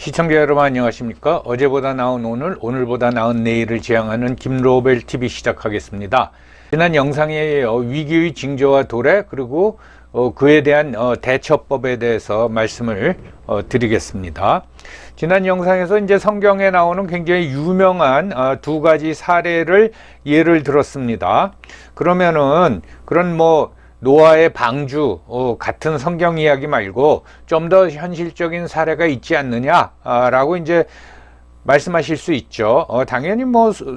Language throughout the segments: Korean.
시청자 여러분 안녕하십니까? 어제보다 나은 오늘, 오늘보다 나은 내일을 지향하는 김로벨 TV 시작하겠습니다. 지난 영상에 위기의 징조와 도래 그리고 그에 대한 대처법에 대해서 말씀을 드리겠습니다. 지난 영상에서 이제 성경에 나오는 굉장히 유명한 두 가지 사례를 예를 들었습니다. 그러면은 그런 노아의 방주 같은 성경 이야기 말고 좀 더 현실적인 사례가 있지 않느냐라고 이제 말씀하실 수 있죠. 당연히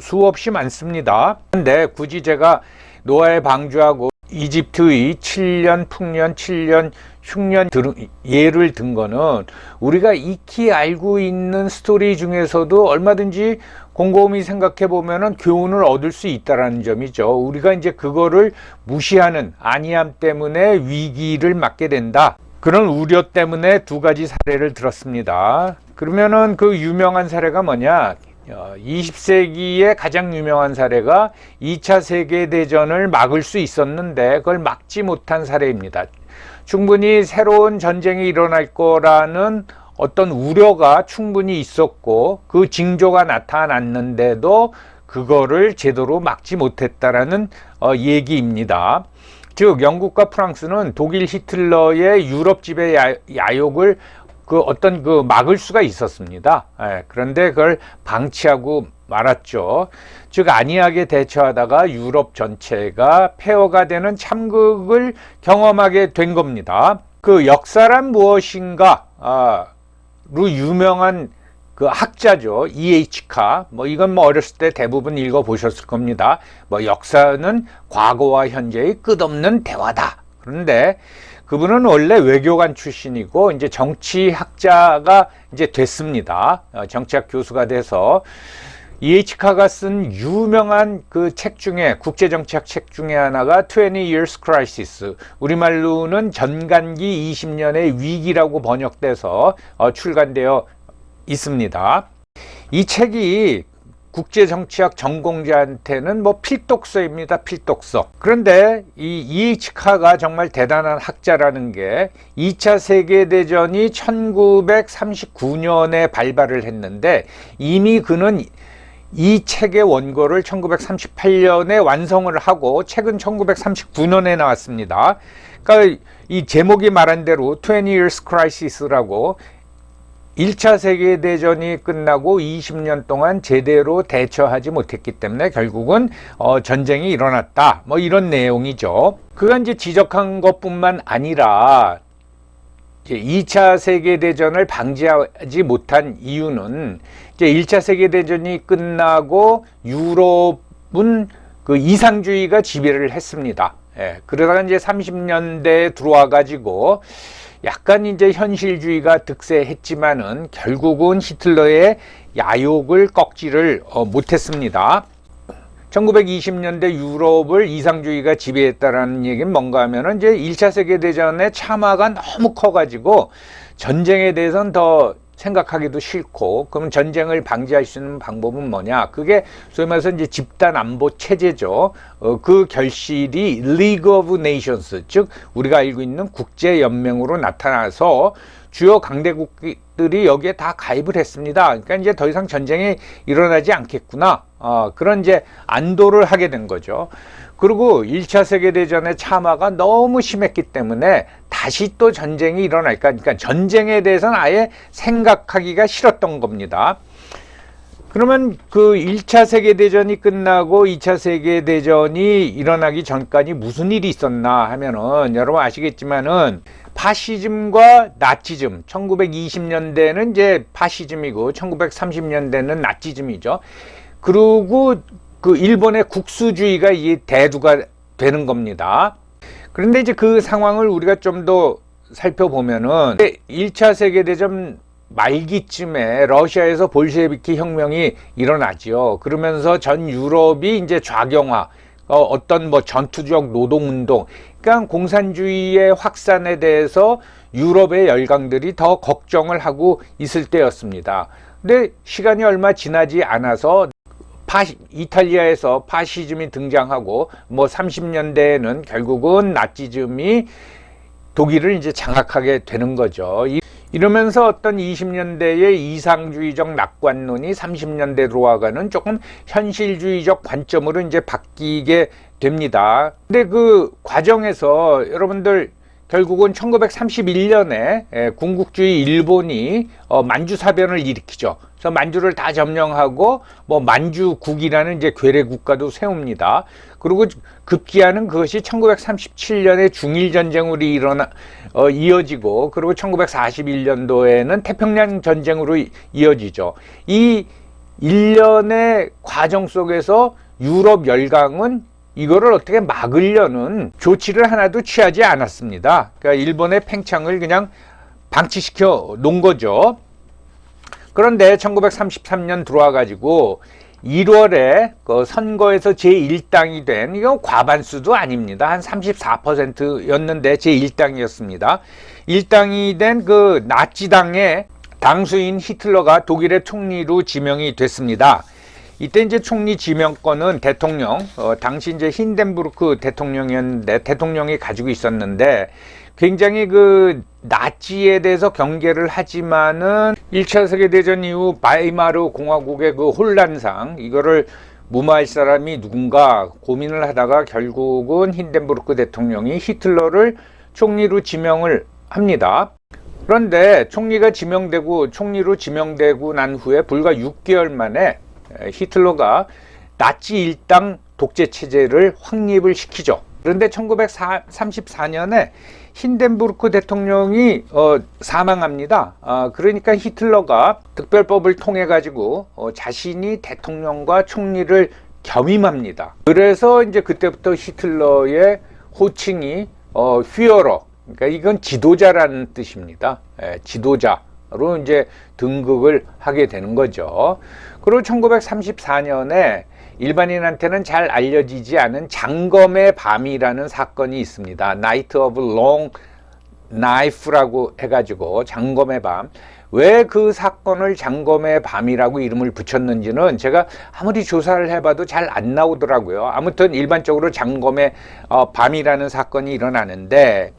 수없이 많습니다. 그런데 굳이 제가 노아의 방주하고 이집트의 7년 풍년, 7년 흉년 예를 든 거는 우리가 익히 알고 있는 스토리 중에서도 얼마든지 곰곰이 생각해 보면은 교훈을 얻을 수 있다라는 점이죠. 우리가 이제 그거를 무시하는 안이함 때문에 위기를 맞게 된다. 그런 우려 때문에 두 가지 사례를 들었습니다. 그러면은 그 유명한 사례가 뭐냐? 20세기의 가장 유명한 사례가 2차 세계대전을 막을 수 있었는데 그걸 막지 못한 사례입니다. 충분히 새로운 전쟁이 일어날 거라는 어떤 우려가 충분히 있었고 그 징조가 나타났는데도 그거를 제대로 막지 못했다라는 얘기입니다. 즉 영국과 프랑스는 독일 히틀러의 유럽 지배 야욕을 막을 수가 있었습니다. 그런데 그걸 방치하고 말았죠. 즉 안이하게 대처하다가 유럽 전체가 폐허가 되는 참극을 경험하게 된 겁니다. 그 역사란 무엇인가 로 유명한 그 학자죠. E.H. 카. 이건 어렸을 때 대부분 읽어 보셨을 겁니다. 역사는 과거와 현재의 끝없는 대화다. 그런데 그분은 원래 외교관 출신이고 이제 정치학자가 이제 됐습니다. 정치학 교수가 돼서 E.H. 카가 쓴 유명한 그 책 중에 국제정치학 책 중에 하나가 20 Years Crisis, 우리말로는 전간기 20년의 위기라고 번역돼서 출간되어 있습니다. 이 책이 국제정치학 전공자한테는 필독서입니다. 필독서. 그런데 이 E.H. 카가 정말 대단한 학자라는 게 2차 세계대전이 1939년에 발발을 했는데 이미 그는 이 책의 원고를 1938년에 완성을 하고 책은 1939년에 나왔습니다. 그러니까 이 제목이 말한 대로 20 Years Crisis라고 1차 세계대전이 끝나고 20년 동안 제대로 대처하지 못했기 때문에 결국은 전쟁이 일어났다. 이런 내용이죠. 그가 이제 지적한 것뿐만 아니라 2차 세계대전을 방지하지 못한 이유는 이제 1차 세계대전이 끝나고 유럽은 그 이상주의가 지배를 했습니다. 그러다가 이제 30년대에 들어와 가지고 약간 이제 현실주의가 득세했지만은 결국은 히틀러의 야욕을 꺾지를 못했습니다. 1920년대 유럽을 이상주의가 지배했다라는 얘기는 뭔가 하면은 이제 1차 세계대전의 참화가 너무 커가지고 전쟁에 대해서는 더 생각하기도 싫고, 그럼 전쟁을 방지할 수 있는 방법은 뭐냐? 그게 소위 말해서 이제 집단 안보 체제죠. 그 결실이 League of Nations, 즉 우리가 알고 있는 국제 연맹으로 나타나서 주요 강대국들이 여기에 다 가입을 했습니다. 그러니까 이제 더 이상 전쟁이 일어나지 않겠구나. 그런 이제 안도를 하게 된 거죠. 그리고 1차 세계대전의 참화가 너무 심했기 때문에 다시 또 전쟁이 일어날까. 그러니까 전쟁에 대해서는 아예 생각하기가 싫었던 겁니다. 그러면 그 1차 세계대전이 끝나고 2차 세계대전이 일어나기 전까지 무슨 일이 있었나 하면은 여러분 아시겠지만은 파시즘과 나치즘, 1920년대는 이제 파시즘이고 1930년대는 나치즘이죠. 그리고 그 일본의 국수주의가 이 대두가 되는 겁니다. 그런데 이제 그 상황을 우리가 좀 더 살펴보면은 1차 세계대전 말기쯤에 러시아에서 볼셰비키 혁명이 일어나죠. 그러면서 전 유럽이 이제 좌경화, 어떤 전투적 노동운동, 그러니까 공산주의의 확산에 대해서 유럽의 열강들이 더 걱정을 하고 있을 때였습니다. 근데 시간이 얼마 지나지 않아서 이탈리아에서 파시즘이 등장하고 30년대에는 결국은 나치즘이 독일을 이제 장악하게 되는 거죠. 이러면서 어떤 20년대의 이상주의적 낙관론이 30년대 들어와가는 조금 현실주의적 관점으로 이제 바뀌게 됩니다. 근데 그 과정에서 여러분들 결국은 1931년에 군국주의 일본이 만주사변을 일으키죠. 그래서 만주를 다 점령하고 뭐 만주국이라는 이제 괴뢰 국가도 세웁니다. 그리고 급기야는 그것이 1937년에 중일전쟁으로 이어지고, 그리고 1941년도에는 태평양 전쟁으로 이어지죠. 이 일련의 과정 속에서 유럽 열강은 이거를 어떻게 막으려는 조치를 하나도 취하지 않았습니다. 그러니까 일본의 팽창을 그냥 방치시켜 놓은 거죠. 그런데 1933년 들어와 가지고 1월에 그 선거에서 제1당이 된, 이건 과반수도 아닙니다. 한 34%였는데 제1당이었습니다. 1당이 된 그 나치당의 당수인 히틀러가 독일의 총리로 지명이 됐습니다. 이때 이제 총리 지명권은 대통령, 당시 이제 힌덴부르크 대통령이었는데, 대통령이 가지고 있었는데, 굉장히 그 나치에 대해서 경계를 하지만은 1차 세계대전 이후 바이마르 공화국의 그 혼란상, 이거를 무마할 사람이 누군가 고민을 하다가 결국은 힌덴부르크 대통령이 히틀러를 총리로 지명을 합니다. 그런데 총리로 지명되고 난 후에 불과 6개월 만에 히틀러가 나치 일당 독재 체제를 확립을 시키죠. 그런데 1934년에 힌덴부르크 대통령이 사망합니다. 그러니까 히틀러가 특별법을 통해 가지고 자신이 대통령과 총리를 겸임합니다. 그래서 이제 그때부터 히틀러의 호칭이 휘어러, 그러니까 이건 지도자라는 뜻입니다. 지도자로 이제 등극을 하게 되는 거죠. 그리고 1934년에 일반인한테는 잘 알려지지 않은 장검의 밤이라는 사건이 있습니다. Night of Long Knife라고 해가지고 장검의 밤. 왜 그 사건을 장검의 밤이라고 이름을 붙였는지는 제가 아무리 조사를 해봐도 잘 안 나오더라고요. 아무튼 일반적으로 장검의 밤이라는 사건이 일어나는데,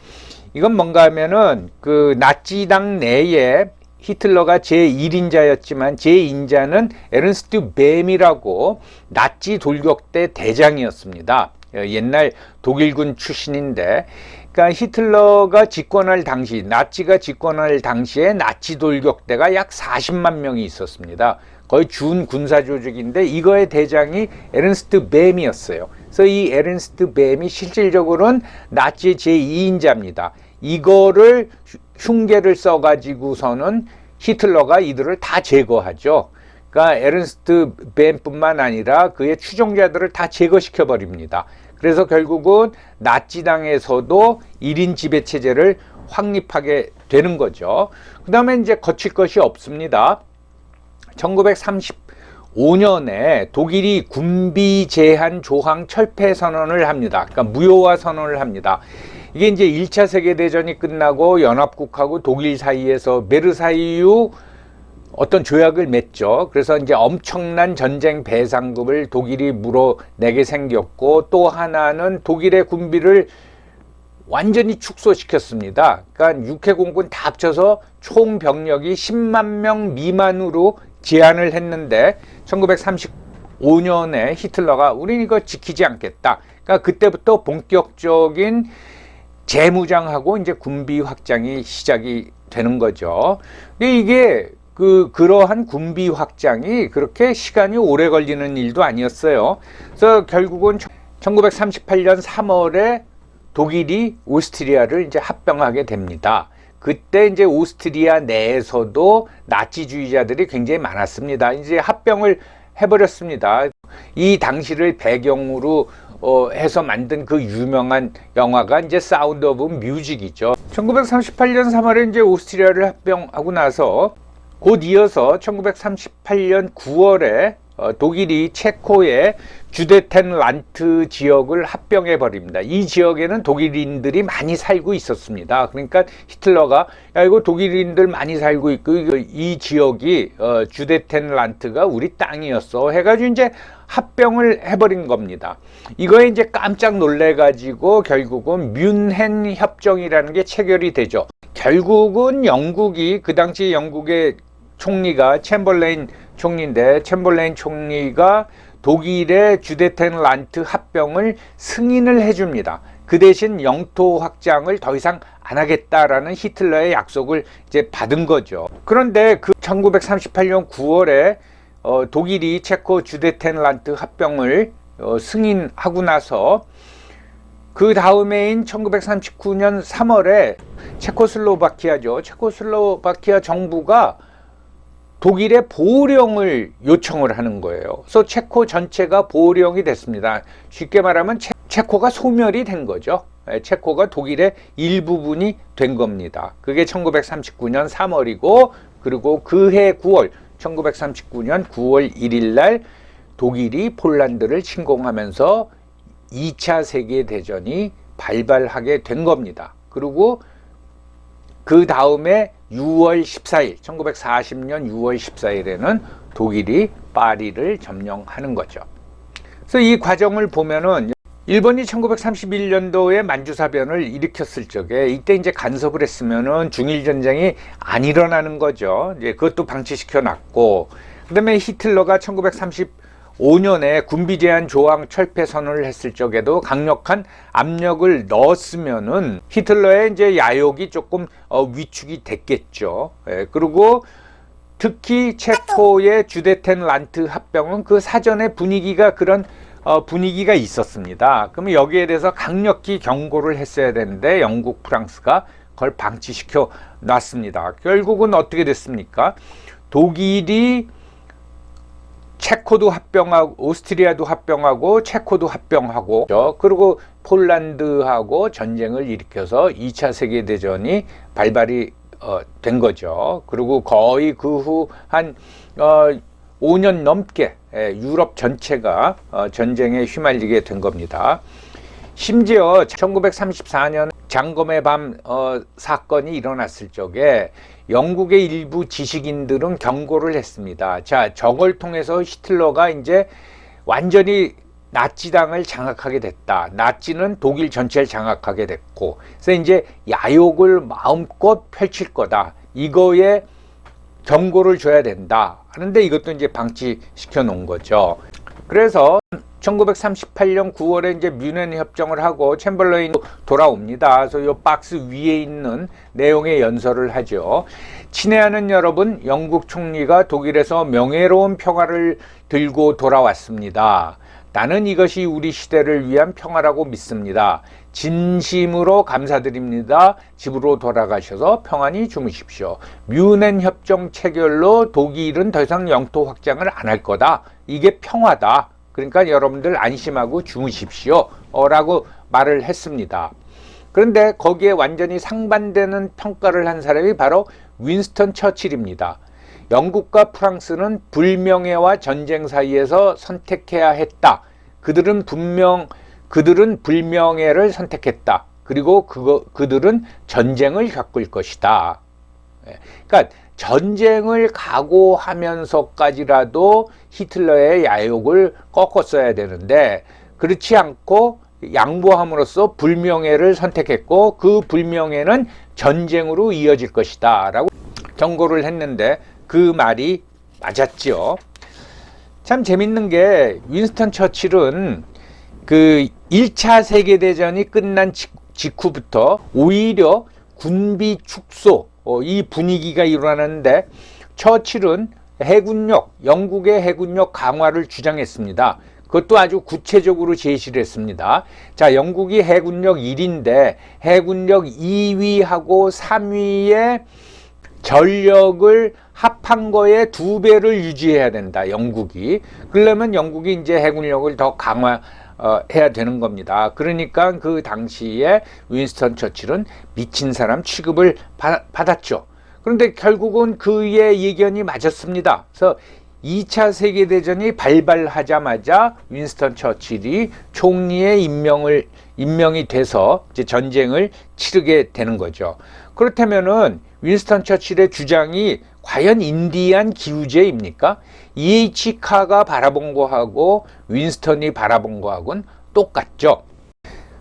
이건 뭔가 하면은 그 나치당 내에 히틀러가 제1인자였지만 제2인자는 에른스트 뱀이라고 나치 돌격대 대장이었습니다. 옛날 독일군 출신인데, 그러니까 히틀러가 집권할 당시, 나치가 집권할 당시에 나치 돌격대가 약 40만 명이 있었습니다. 거의 준 군사 조직인데 이거의 대장이 에른스트 뱀이었어요. 그래서 이 에른스트 뱀이 실질적으로는 나치의 제2인자입니다. 이거를 흉계를 써가지고서는 히틀러가 이들을 다 제거하죠. 그러니까 에른스트 뱀뿐만 아니라 그의 추종자들을 다 제거시켜 버립니다. 그래서 결국은 나치당에서도 1인 지배체제를 확립하게 되는 거죠. 그 다음에 이제 거칠 것이 없습니다. 1935년에 독일이 군비 제한 조항 철폐 선언을 합니다. 그러니까 무효화 선언을 합니다. 이게 이제 1차 세계대전이 끝나고 연합국하고 독일 사이에서 베르사유 어떤 조약을 맺죠. 그래서 이제 엄청난 전쟁 배상금을 독일이 물어내게 생겼고, 또 하나는 독일의 군비를 완전히 축소시켰습니다. 그러니까 육해공군 다 합쳐서 총 병력이 10만 명 미만으로 제한을 했는데 1935년에 히틀러가 우린 이거 지키지 않겠다. 그러니까 그때부터 본격적인 재무장하고 이제 군비 확장이 시작이 되는 거죠. 근데 이게 그러한 군비 확장이 그렇게 시간이 오래 걸리는 일도 아니었어요. 그래서 결국은 1938년 3월에 독일이 오스트리아를 이제 합병하게 됩니다. 그때 이제 오스트리아 내에서도 나치주의자들이 굉장히 많았습니다. 이제 합병을 해버렸습니다. 이 당시를 배경으로 해서 만든 그 유명한 영화가 이제 사운드 오브 뮤직이죠. 1938년 3월에 이제 오스트리아를 합병하고 나서 곧 이어서 1938년 9월에 독일이 체코의 주데텐란트 지역을 합병해 버립니다. 이 지역에는 독일인들이 많이 살고 있었습니다. 그러니까 히틀러가 야 이거 독일인들 많이 살고 있고 이 지역이 주데텐란트가 우리 땅이었어 해가지고 이제 합병을 해버린 겁니다. 이거에 이제 깜짝 놀래가지고 결국은 뮌헨 협정이라는 게 체결이 되죠. 결국은 영국이 그 당시 영국의 총리가 챔벌레인 총리인데, 챔벌레인 총리가 독일의 주데텐란트 합병을 승인을 해줍니다. 그 대신 영토 확장을 더 이상 안 하겠다라는 히틀러의 약속을 이제 받은 거죠. 그런데 그 1938년 9월에 독일이 체코 주데텐란트 합병을 승인하고 나서 그 다음해인 1939년 3월에 체코슬로바키아 정부가 독일의 보호령을 요청을 하는 거예요. 그래서 체코 전체가 보호령이 됐습니다. 쉽게 말하면 체코가 소멸이 된 거죠. 체코가 독일의 일부분이 된 겁니다. 그게 1939년 3월이고, 그리고 그해 9월, 1939년 9월 1일 날 독일이 폴란드를 침공하면서 2차 세계대전이 발발하게 된 겁니다. 그리고 그 다음에 6월 14일, 1940년 6월 14일에는 독일이 파리를 점령하는 거죠. 그래서 이 과정을 보면은 일본이 1931년도에 만주사변을 일으켰을 적에 이때 이제 간섭을 했으면은 중일전쟁이 안 일어나는 거죠. 이제 그것도 방치시켜 놨고, 그 다음에 히틀러가 1935년에 군비 제한 조항 철폐 선언을 했을 적에도 강력한 압력을 넣었으면은 히틀러의 이제 야욕이 조금 위축이 됐겠죠. 그리고 특히 체코의 주데텐란트 합병은 그 사전의 분위기가 그런 분위기가 있었습니다. 그러면 여기에 대해서 강력히 경고를 했어야 되는데 영국, 프랑스가 그걸 방치시켜 놨습니다. 결국은 어떻게 됐습니까? 독일이 체코도 합병하고, 오스트리아도 합병하고, 체코도 합병하고, 그리고 폴란드하고 전쟁을 일으켜서 2차 세계대전이 발발이 된 거죠. 그리고 거의 그 후 한 5년 넘게 유럽 전체가 전쟁에 휘말리게 된 겁니다. 심지어 1934년 장검의 밤 사건이 일어났을 적에 영국의 일부 지식인들은 경고를 했습니다. 자, 저걸 통해서 히틀러가 이제 완전히 나치당을 장악하게 됐다. 나치는 독일 전체를 장악하게 됐고, 그래서 이제 야욕을 마음껏 펼칠 거다. 이거에 경고를 줘야 된다 하는데 이것도 이제 방치시켜 놓은 거죠. 그래서 1938년 9월에 이제 뮌헨 협정을 하고 챔벌레인이 돌아옵니다. 그래서 이 박스 위에 있는 내용의 연설을 하죠. 친애하는 여러분, 영국 총리가 독일에서 명예로운 평화를 들고 돌아왔습니다. 나는 이것이 우리 시대를 위한 평화라고 믿습니다. 진심으로 감사드립니다. 집으로 돌아가셔서 평안히 주무십시오. 뮌헨 협정 체결로 독일은 더 이상 영토 확장을 안 할 거다. 이게 평화다. 그러니까 여러분들 안심하고 주무십시오. 라고 말을 했습니다. 그런데 거기에 완전히 상반되는 평가를 한 사람이 바로 윈스턴 처칠입니다. 영국과 프랑스는 불명예와 전쟁 사이에서 선택해야 했다. 그들은 불명예를 선택했다. 그리고 그들은 전쟁을 겪을 것이다. 그러니까 전쟁을 각오하면서까지라도 히틀러의 야욕을 꺾었어야 되는데 그렇지 않고 양보함으로써 불명예를 선택했고, 그 불명예는 전쟁으로 이어질 것이다 라고 경고를 했는데 그 말이 맞았죠. 참 재밌는 게 윈스턴 처칠은 그 1차 세계대전이 끝난 직후부터 오히려 군비 축소, 이 분위기가 일어나는데 처칠은 영국의 해군력 강화를 주장했습니다. 그것도 아주 구체적으로 제시를 했습니다. 자, 영국이 해군력 1위인데 해군력 2위하고 3위의 전력을 합한 거에 2배를 유지해야 된다. 영국이. 그러려면 영국이 이제 해군력을 더 강화해야 되는 겁니다. 그러니까 그 당시에 윈스턴 처칠은 미친 사람 취급을 받았죠. 그런데 결국은 그의 예견이 맞았습니다. 그래서 2차 세계대전이 발발하자마자 윈스턴 처칠이 총리의 임명이 돼서 이제 전쟁을 치르게 되는 거죠. 그렇다면은 윈스턴 처칠의 주장이 과연 인디안 기우제입니까? E.H. 카가 바라본 거하고 윈스턴이 바라본 거하고는 똑같죠.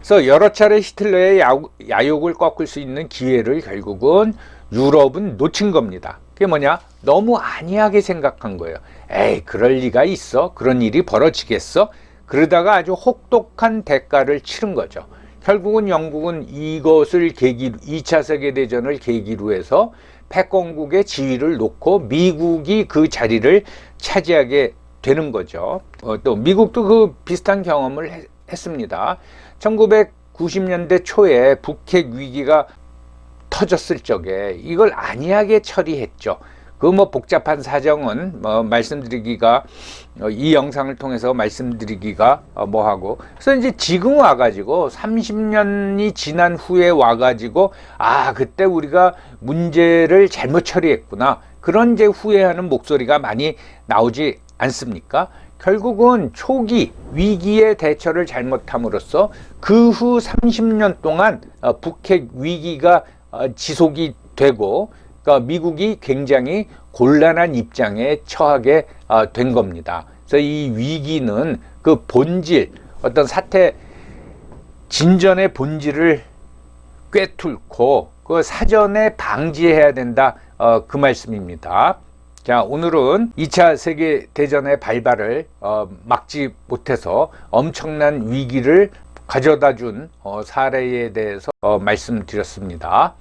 그래서 여러 차례 히틀러의 야욕을 꺾을 수 있는 기회를 결국은 유럽은 놓친 겁니다. 그게 뭐냐? 너무 안이하게 생각한 거예요. 에이, 그럴 리가 있어? 그런 일이 벌어지겠어? 그러다가 아주 혹독한 대가를 치른 거죠. 결국은 영국은 이것을 계기로 2차 세계대전을 계기로 해서 패권국의 지위를 놓고 미국이 그 자리를 차지하게 되는 거죠. 또 미국도 그 비슷한 경험을 했습니다. 1990년대 초에 북핵 위기가 터졌을 적에 이걸 안이하게 처리했죠. 그 뭐 복잡한 사정은 말씀드리기가 이 영상을 통해서 말씀드리기가 뭐하고, 그래서 이제 지금 와가지고 30년이 지난 후에 와가지고 그때 우리가 문제를 잘못 처리했구나, 그런 이제 후회하는 목소리가 많이 나오지 않습니까? 결국은 초기 위기의 대처를 잘못함으로써 그 후 30년 동안 북핵 위기가 지속이 되고, 그러니까 미국이 굉장히 곤란한 입장에 처하게 된 겁니다. 그래서 이 위기는 그 본질, 어떤 사태 진전의 본질을 꿰뚫고 그 사전에 방지해야 된다, 그 말씀입니다. 자, 오늘은 2차 세계대전의 발발을 막지 못해서 엄청난 위기를 가져다 준 사례에 대해서 말씀드렸습니다.